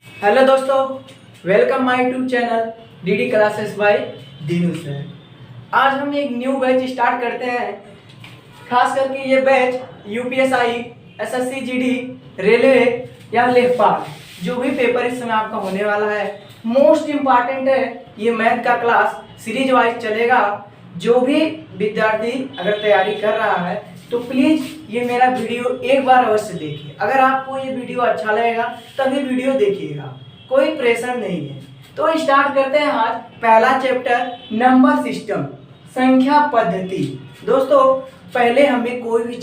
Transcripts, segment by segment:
Hello दोस्तों, welcome my YouTube channel DD classes bye Dinu sir. आज हम एक न्यू बैच स्टार्ट करते हैं। खास करके ये batch UPSI, SSC GD, railway या लेखपाल जो भी पेपर इस समय आपका होने वाला है, मोस्ट इम्पॉर्टेंट है। ये मैथ का क्लास सीरीज वाइज चलेगा। जो भी विद्यार्थी अगर तैयारी कर रहा है तो प्लीज़ ये मेरा वीडियो एक बार अवश्य देखिए। अगर आपको ये वीडियो अच्छा लगेगा तभी वीडियो देखिएगा, कोई प्रेशर नहीं है। तो स्टार्ट करते हैं आज पहला चैप्टर, नंबर सिस्टम, संख्या पद्धति। दोस्तों, पहले हमें कोई भी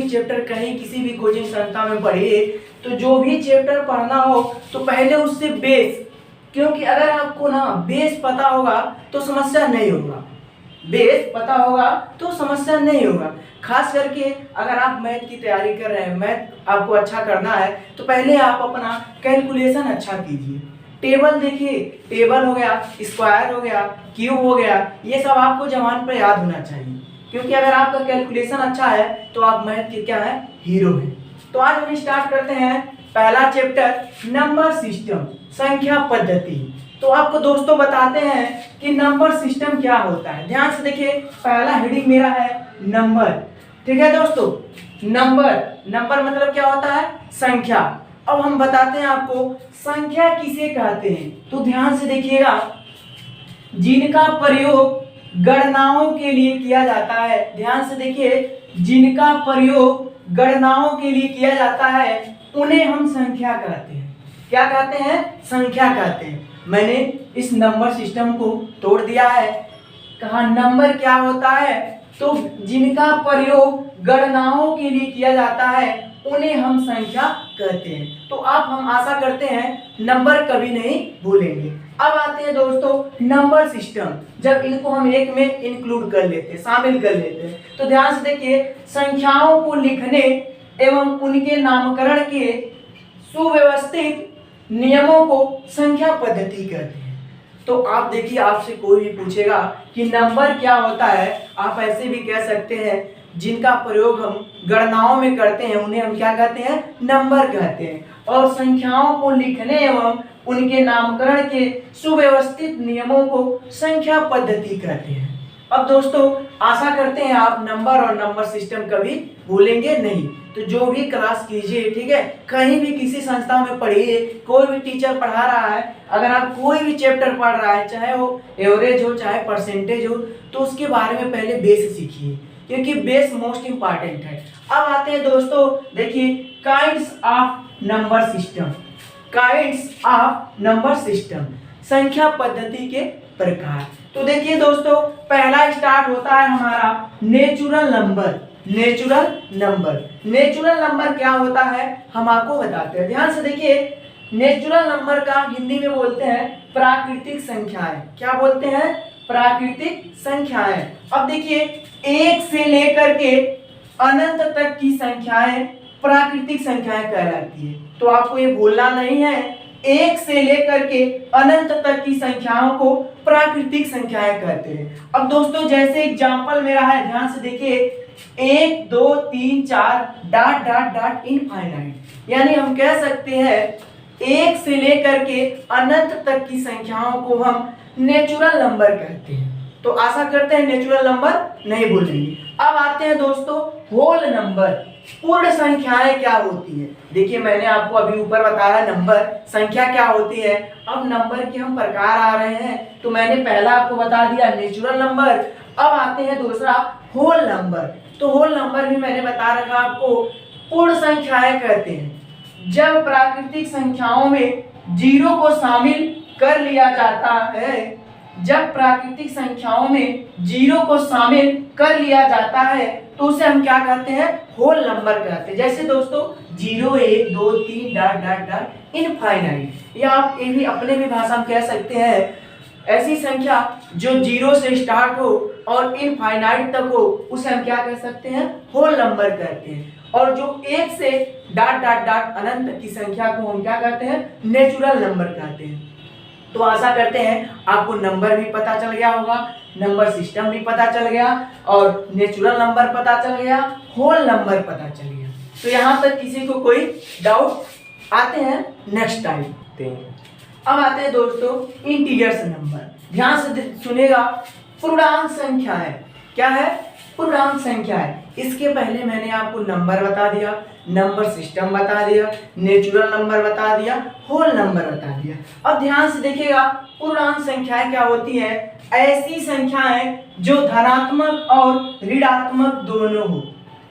चैप्टर कहीं किसी भी कोचिंग संस्था में पढ़िए तो जो भी चैप्टर पढ़ना हो तो पहले उससे बेस, क्योंकि अगर आपको ना बेस पता होगा तो समस्या नहीं होगा। बेस पता होगा तो समस्या नहीं होगा। खास करके अगर आप मैथ की तैयारी कर रहे हैं, मैथ आपको अच्छा करना है तो पहले आप अपना कैलकुलेशन अच्छा कीजिए। टेबल देखिए, टेबल हो गया, स्क्वायर हो गया, क्यूब हो गया, ये सब आपको जबान पर याद होना चाहिए, क्योंकि अगर आपका कैलकुलेशन अच्छा है तो आप मैथ के क्या है, हीरो हैं। तो आज हम स्टार्ट करते हैं पहला चैप्टर, नंबर सिस्टम, संख्या पद्धति। तो आपको दोस्तों बताते हैं कि नंबर सिस्टम क्या होता है। ध्यान से देखिए, पहला हेडिंग मेरा है नंबर। ठीक है दोस्तों, नंबर मतलब क्या होता है, संख्या। अब हम बताते हैं आपको संख्या किसे कहते हैं। तो ध्यान से देखिएगा, जिनका प्रयोग गणनाओं के लिए किया जाता है। ध्यान से देखिए, जिनका प्रयोग गणनाओं के लिए किया जाता है उन्हें हम संख्या कहते हैं। क्या कहते हैं? संख्या कहते हैं। मैंने इस नंबर सिस्टम को तोड़ दिया है। कहा नंबर क्या होता है, तो जिनका प्रयोग गणनाओं के लिए किया जाता है उन्हें हम संख्या कहते हैं। तो आप हम आशा करते हैं नंबर कभी नहीं भूलेंगे। अब आते हैं दोस्तों नंबर सिस्टम। जब इनको हम एक में इंक्लूड कर लेते, शामिल कर लेते हैं, तो ध्यान से देखिए, संख्याओं को लिखने एवं उनके नामकरण के सुव्यवस्थित नियमों को संख्या पद्धति कहते हैं। तो आप देखिए, आपसे कोई भी पूछेगा कि नंबर क्या होता है, आप ऐसे भी कह सकते हैं जिनका प्रयोग हम गणनाओं में करते हैं उन्हें हम क्या कहते हैं, नंबर कहते हैं। और संख्याओं को लिखने एवं उनके नामकरण के सुव्यवस्थित नियमों को संख्या पद्धति कहते हैं। अब दोस्तों, आशा करते हैं आप नंबर और नंबर सिस्टम कभी भूलेंगे नहीं। तो जो भी क्लास कीजिए, ठीक है, कहीं भी किसी संस्था में पढ़िए, कोई भी टीचर पढ़ा रहा है, अगर आप कोई भी चैप्टर पढ़ रहा है, चाहे वो एवरेज हो चाहे परसेंटेज हो, तो उसके बारे में पहले बेस सीखिए, क्योंकि बेस मोस्ट इंपॉर्टेंट है। अब आते हैं दोस्तों, देखिए kinds of number system. Kinds of number system, संख्या पद्धति के प्रकार। तो देखिए दोस्तों, पहला स्टार्ट होता है हमारा नेचुरल नंबर। नेचुरल नंबर क्या होता है हम आपको बताते हैं। ध्यान से देखिए, नेचुरल नंबर का हिंदी में बोलते हैं प्राकृतिक संख्याएं। क्या बोलते हैं? प्राकृतिक संख्याएं। अब देखिए, एक से लेकर के अनंत तक की संख्याएं प्राकृतिक संख्याएं कहलाती है। तो आपको ये भूलना नहीं है, एक से लेकर के अनंत तक की संख्याओं को प्राकृतिक संख्याएं कहते हैं। अब दोस्तों, जैसे एग्जांपल मेरा है, ध्यान से देखिए, 1 2 3 4 डॉट डॉट डॉट इनफाइनाइट, यानी हम कह सकते हैं एक से लेकर के अनंत तक की संख्याओं को हम नेचुरल नंबर कहते हैं। तो आशा करते हैं नेचुरल नंबर नहीं भूलेंगे। अब आते हैं दोस्तों होल नंबर। पूर्ण संख्याएं क्या होती है। देखिए, मैंने आपको अभी ऊपर बताया नंबर संख्या क्या होती है। अब नंबर के हम प्रकार आ रहे हैं, तो मैंने पहला आपको बता दिया नेचुरल नंबर। अब आते हैं दूसरा होल नंबर। तो होल नंबर भी मैंने बता रखा आपको, पूर्ण संख्याएं कहते हैं जब प्राकृतिक संख्याओं में जीरो को शामिल कर लिया जाता है। जब प्राकृतिक संख्याओं में जीरो को शामिल कर लिया जाता है तो उसे हम क्या कहते हैं, होल नंबर कहते हैं। जैसे दोस्तों 0 1 2 3 डॉट डॉट डॉट इनफाइनाइट, या आप ये भी अपने भी भाषा में कह सकते हैं, ऐसी संख्या जो जीरो से स्टार्ट हो और इनफाइनाइट तक हो उसे हम क्या कह सकते हैं, होल नंबर कहते हैं। और जो एक से डॉट डॉट डॉट अनंत की संख्या को हम क्या कहते हैं, नेचुरल नंबर कहते हैं। तो आशा करते हैं आपको नंबर भी पता चल गया होगा, नंबर सिस्टम भी पता चल गया, और नेचुरल नंबर पता चल गया, होल नंबर पता चल गया। तो यहाँ तक किसी को कोई डाउट? आते हैं नेक्स्ट टाइम। सकते हैं। अब आते हैं दोस्तों इंटीजर्स नंबर। ध्यान से सुनेगा, पूर्णांक संख्या है। क्या है? पूर्णांक संख्या है। इसके पहले मैंने आपको नंबर बता दिया, नंबर सिस्टम बता दिया, नेचुरल नंबर बता दिया, होल नंबर बता दिया। अब ध्यान से देखिएगा, पूर्णांक संख्याएं क्या होती है? ऐसी संख्याएं जो धनात्मक और ऋणात्मक दोनों हो।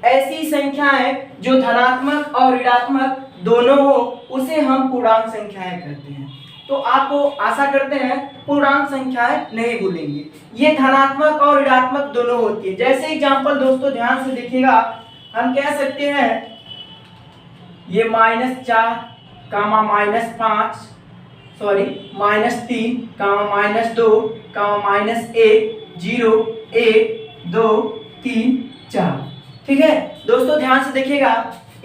ऐसी संख्याएं जो धनात्मक और ऋणात्मक दोनों हो, उसे हम पूर्णांक संख्याएं कहते हैं। तो आपको आशा करते हैं पूर्णांक संख्याएं नहीं भूलेंगे। ये धनात्मक और ऋणात्मक दोनों होती है। जैसे एग्जांपल दोस्तों ध्यान से देखिएगा, हम कह सकते हैं ये -4 कामा -5 सॉरी -3 कामा -2 कामा -1 0 1 2 3 4। ठीक है दोस्तों, ध्यान से देखिएगा,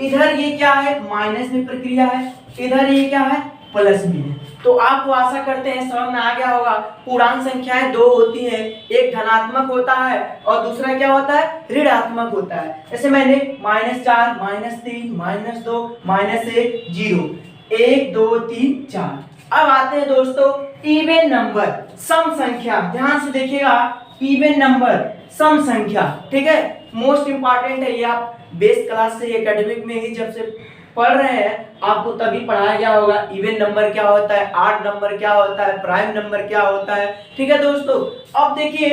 इधर ये क्या है? माइनस में प्रक्रिया है, इधर ये क्या है? प्लस में है। तो आपको आशा करते हैं समझ में आ गया होगा। पूर्णांक संख्याएं दो होती हैं, एक धनात्मक होता है और दूसरा क्या होता है? ऋणात्मक होता है। जैसे मैंने -4 -3 -2 -1 0 1 2 3 4। अब आते हैं दोस्तों इवन नंबर, सम संख्या। ध्यान से देखिएगा, इवन नंबर, सम संख्या। ठीक है, मोस्ट इंपॉर्टेंट है ये। आप बेस क्लास से एकेडमिक में ही जब से पढ़ रहे हैं, आपको तभी पढ़ाया गया होगा इवन नंबर क्या होता है, ऑड नंबर क्या होता है, प्राइम नंबर क्या होता है। ठीक है दोस्तों, अब देखिए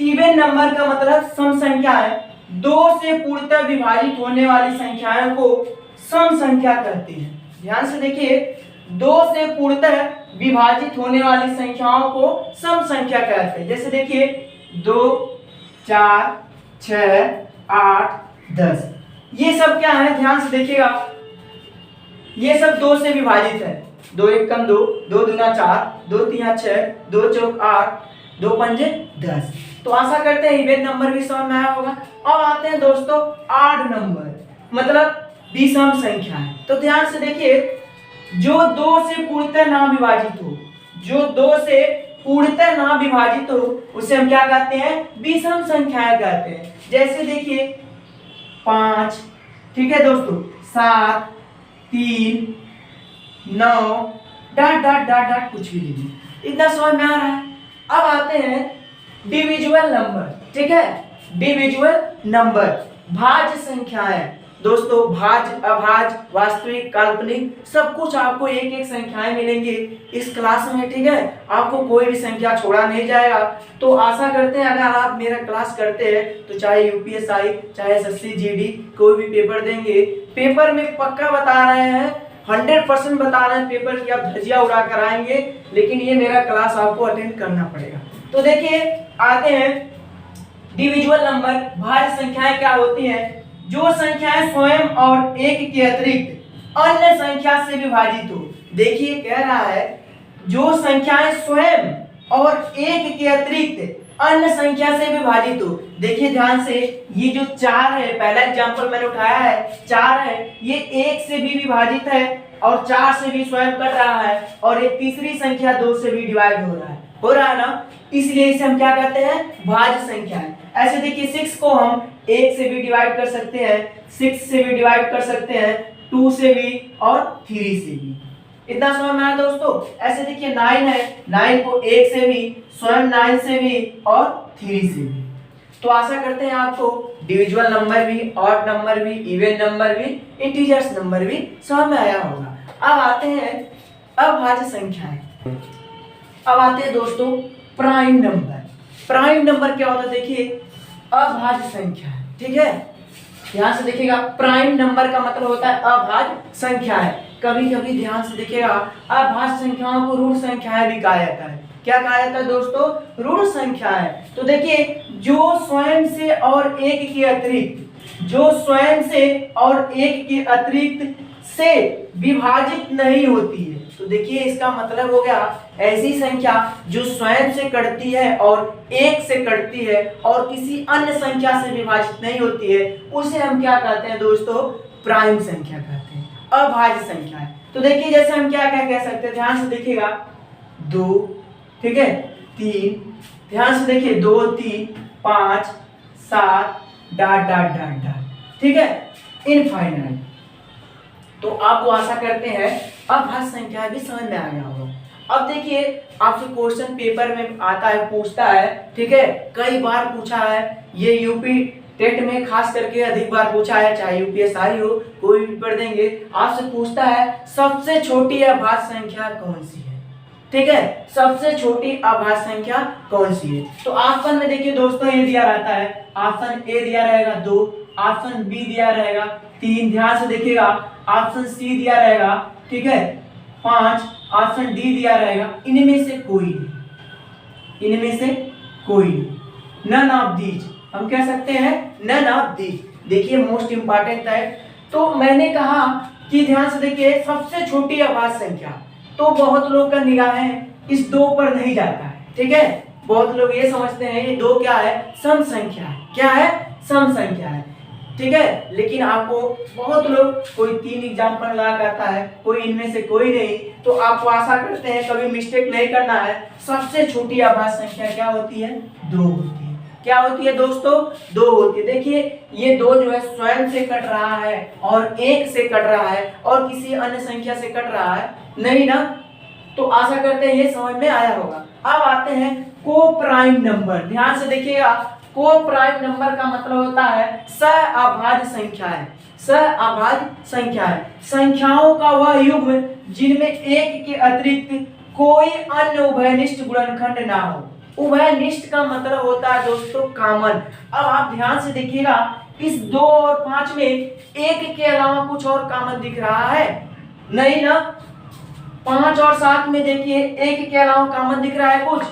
इवन नंबर का मतलब सम संख्या है। दो से पूर्णतः विभाजित होने वाली संख्याओं को सम संख्या कहते हैं। ध्यान से देखिए, दो से पूर्णतः विभाजित होने वाली संख्याओं को सम संख्या कहते हैं। जैसे देखिए 2 4 6 8 10, ये सब क्या है? ध्यान से देखिएगा, ये सब 2 से विभाजित है। 2 1 कम 2, 2 दूना 4, 2 3 6, 2 चौक 8, 2 पंजे 10। तो आशा करते हैं इवन नंबर भी समझ में आया होगा। अब आते हैं दोस्तों ऑड नंबर, मतलब विषम संख्या है। तो ध्यान से देखिए, जो 2 से पूर्णतः ना विभाजित हो, जो 2 से पूर्णतः ना विभाजित हो, उसे हम क्या कहते हैं? विषम संख्याएं कहते हैं। जैसे देखिए 5, ठीक है दोस्तों, 7 3 9 डॉट डॉट डॉट डॉट कुछ भी नहीं। इतना समझ में आ रहा है। अब आते हैं डिविजुअल नंबर। ठीक है, डिविजुअल नंबर, भाज्य संख्याएं। दोस्तों भाज्य, अभाज्य, वास्तविक, काल्पनिक, सब कुछ आपको एक एक संख्याएं मिलेंगी इस क्लास में। ठीक है, आपको कोई भी संख्या छोड़ा नहीं जाएगा। तो आशा करते हैं अगर आप मेरा क्लास करते हैं तो चाहे यूपीएसआई, चाहे एसएससी, जीडी, कोई भी पेपर देंगे, पेपर में पक्का बता रहे हैं, 100% बता रहे हैं पेपर की आप धज्जियां उड़ा कर आएंगे। लेकिन ये मेरा क्लास आपको अटेंड करना पड़ेगा। तो देखिए आते हैं डिविजुअल नंबर, भाज्य संख्याएं क्या होती हैं? जो संख्याएं स्वयं और एक के अतिरिक्त अन्य संख्या से विभाजित हो। देखिए कह रहा है जो संख्याएं स्वयं और एक के अतिरिक्त अन्य संख्या से विभाजित हो। देखिए ध्यान से, ये जो 4 है, पहला एग्जांपल मैंने उठाया है 4 है, ये 1 से भी विभाजित है और 4 से भी स्वयं कट रहा है, और एक तीसरी संख्या 2 से भी डिवाइड हो रहा है ना, इसलिए इसे हम क्या कहते हैं? भाज्य संख्या है। ऐसे देखिए 6 को हम 1 से भी डिवाइड कर सकते हैं, 6 से भी डिवाइड कर सकते हैं, 2 से भी और 3 से भी। इतना समझ में आया दोस्तों? ऐसे देखिए 9 है, 9 को 1 से भी, स्वयं 9 से भी और 3 से भी। तो आशा करते हैं आपको डिविजुअल नंबर भी, ऑड नंबर भी, इवन नंबर भी, इंटीजर्स नंबर भी समझ में आया होगा। अब आते हैं अभाज्य संख्याएं। अब आते हैं दोस्तों प्राइम नंबर। प्राइम नंबर क्या होता है? देखिए अभाज्य संख्या है। ठीक है, ध्यान से देखिएगा, प्राइम नंबर का मतलब होता है अभाज्य संख्या है। कभी कभी ध्यान से देखिएगा, अभाज्य संख्याओं को ऋण संख्याएं भी कहा जाता है। क्या कहा जाता है दोस्तों? ऋण संख्याएं। तो देखिए जो स्वयं से और एक के अतिरिक्त, जो स्वयं से और एक के अतिरिक्त से विभाजित नहीं होती है। तो देखिए इसका मतलब हो गया ऐसी संख्या जो स्वयं से कटती है और एक से कटती है और किसी अन्य संख्या से विभाजित नहीं होती है, उसे हम क्या कहते हैं दोस्तों? प्राइम संख्या कहते हैं, अभाज्य संख्या है। तो देखिए जैसे हम क्या क्या कह सकते हैं, ध्यान से देखिएगा 2, ठीक है, 3, ध्यान से देखिए 2 3 5 7 डॉट डॉट डॉट डॉट, ठीक है, इनफाइनाइट। तो आपको आशा करते हैं अभाज्य संख्या भी समझ में आ गया होगा। अब देखिए आपसे क्वेश्चन पेपर में आता है, पूछता है, ठीक है, कई बार पूछा है, ये यूपी टेट में खास करके अधिक बार पूछा है, चाहे यूपीएसआई हो, कोई भी पढ़ देंगे, आपसे पूछता है सबसे छोटी अभाज्य संख्या कौन सी है, ठीक है, सबसे छोटी अभाज्य संख्या कौन सी है। तो ऑप्शन में देखिए दोस्तों ये दिया रहता है, ऑप्शन ए दिया रहेगा 2, ऑप्शन बी दिया रहेगा 3, ध्यान से देखिएगा, ऑप्शन सी दिया रहेगा, ठीक है, 5, ऑप्शन डी दिया रहेगा, इनमें से कोई नहीं, इनमें से कोई नहीं, नन ऑफ दीज, हम कह सकते हैं नन ऑफ दीज। देखिए मोस्ट इंपॉर्टेंट है। तो मैंने कहा कि ध्यान से देखिए सबसे छोटी अभाज्य संख्या, तो बहुत लोग का निगाहें इस 2 पर नहीं जाता है, ठीक है, बहुत लोग ये समझते हैं ये 2 क्या है, सम संख्या है, क्या है, सम संख्या है, ठीक है, लेकिन आपको बहुत लोग कोई 3 एग्जाम्पल लगा करता है, कोई इनमें से कोई नहीं, तो आपको आशा करते हैं कभी मिस्टेक नहीं करना है। सबसे छोटी अभाज्य संख्या क्या होती है, 2 होती है। क्या होती है दोस्तों, 2 होती है। देखिए ये 2 जो है स्वयं से कट रहा है और 1 से कट रहा है और किसी अन्य संख्या से कट रहा है नहीं ना, तो आशा करते हैं ये समझ में आया होगा। अब आते हैं को प्राइम नंबर, ध्यान से देखिएगा, को प्राइम नंबर का मतलब होता है सहअभाज्य संख्या है, सहअभाज्य संख्या है, संख्याओं का वह युग्म जिनमें 1 के अतिरिक्त कोई अन्य उभयनिष्ठ गुणनखंड ना हो। उभयनिष्ठ का मतलब होता है दोस्तों कॉमन। अब आप ध्यान से देखिएगा, इस 2 और 5 में 1 के अलावा कुछ और कॉमन दिख रहा है नहीं ना, 5 और 7 में देखिए 1 के अलावा कॉमन दिख रहा है कुछ,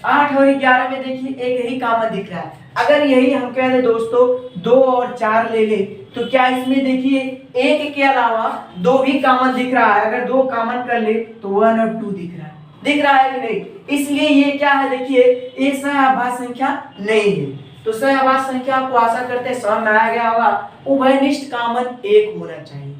8 और 11 में देखिए 1 ही कॉमन दिख रहा है। अगर यही हम कह दे दोस्तों 2 और 4 ले ले, तो क्या इसमें देखिए 1 के अलावा 2 भी कॉमन दिख रहा है, अगर 2 कॉमन कर ले तो 1 और 2 दिख रहा है कि नहीं, इसलिए ये क्या है, देखिए ये सहअभाज्य संख्या नहीं है। तो सहअभाज्य संख्या को आशा करते हैं समझ में आ गया होगा, उभयनिष्ठ कॉमन 1 होना चाहिए,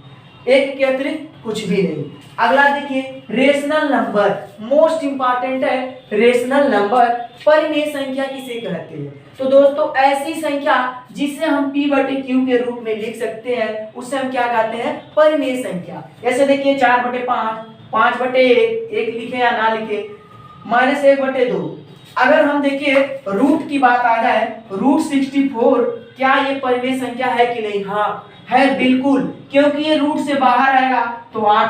1 के अतिरिक्त कुछ भी नहीं। अगला देखिए रेशनल नंबर, मोस्ट इंपॉर्टेंट है रेशनल नंबर। परिमेय संख्या किसे कहते हैं, तो दोस्तों ऐसी संख्या जिसे हम p/q के रूप में लिख सकते हैं उसे हम क्या कहते हैं, परिमेय संख्या। जैसे देखिए 4/5, 5/1, 1 लिखे या ना लिखे, -1/2। अगर हम देखिए रूट की बात आ जाए, √64, क्या ये परिमेय संख्या है कि नहीं, हाँ है बिल्कुल, क्योंकि ये रूट से बाहर आएगा तो 8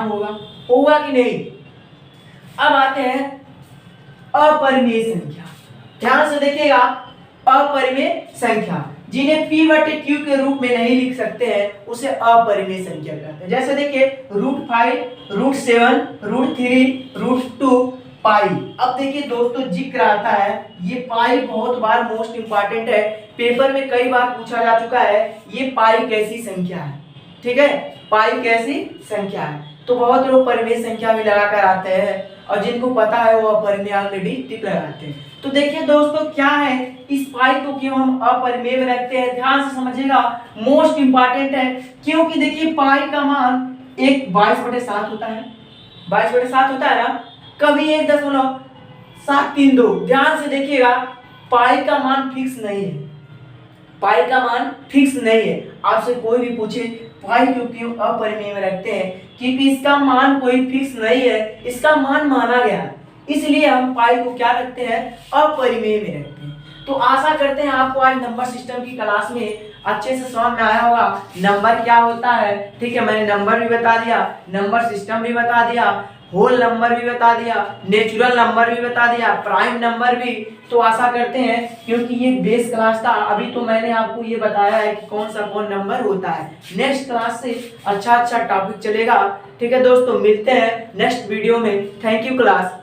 होगा कि नहीं। अब आते हैं अपरिमेय संख्या, ध्यान से देखिएगा, अपरिमेय संख्या जिन्हें p/q के रूप में नहीं लिख सकते हैं उसे अपरिमेय संख्या कहते हैं। जैसे देखिए √5, √7, √3, √2, पाई। अब देखिए दोस्तों जिक्र आता है, ये पाई बहुत बार मोस्ट इंपॉर्टेंट है, पेपर में कई बार पूछा जा चुका है, ये पाई कैसी संख्या है, ठीक है, पाई कैसी संख्या है। तो बहुत लोग परिमेय संख्या भी लगा कर आते हैं और जिनको पता है वो अपरिमेय ऑलरेडी टिक लगाते हैं। तो देखिए दोस्तों क्या है, इस पाई को क्यों हम अपरिमेय में रखते हैं, ध्यान से समझिएगा, मोस्ट इंपॉर्टेंट है, क्योंकि देखिए पाई का मान एक 22/7 होता है, 22/7 होता है ना, कभी 1.732। ध्यान से देखिएगा पाई का मान फिक्स नहीं है, पाई का मान फिक्स नहीं है। आपसे कोई भी पूछे पाई क्यों अपरिमेय में रखते हैं, क्योंकि इसका मान कोई फिक्स नहीं है, इसका मान माना गया है, इसलिए हम पाई को क्या रखते हैं, अपरिमेय में रखते हैं। तो आशा करते हैं आपको आज नंबर सिस्टम की क्लास में अच्छे से समझ में आया होगा, नंबर क्या होता है, ठीक है, मैंने नंबर भी बता दिया, नंबर सिस्टम भी बता दिया, होल नंबर भी बता दिया, नेचुरल नंबर भी बता दिया, प्राइम नंबर भी। तो आशा करते हैं, क्योंकि ये बेस क्लास था, अभी तो मैंने आपको ये बताया है कि कौन सा कौन नंबर होता है, नेक्स्ट क्लास से अच्छा टॉपिक चलेगा, ठीक है दोस्तों, मिलते हैं नेक्स्ट वीडियो में। Thank you class.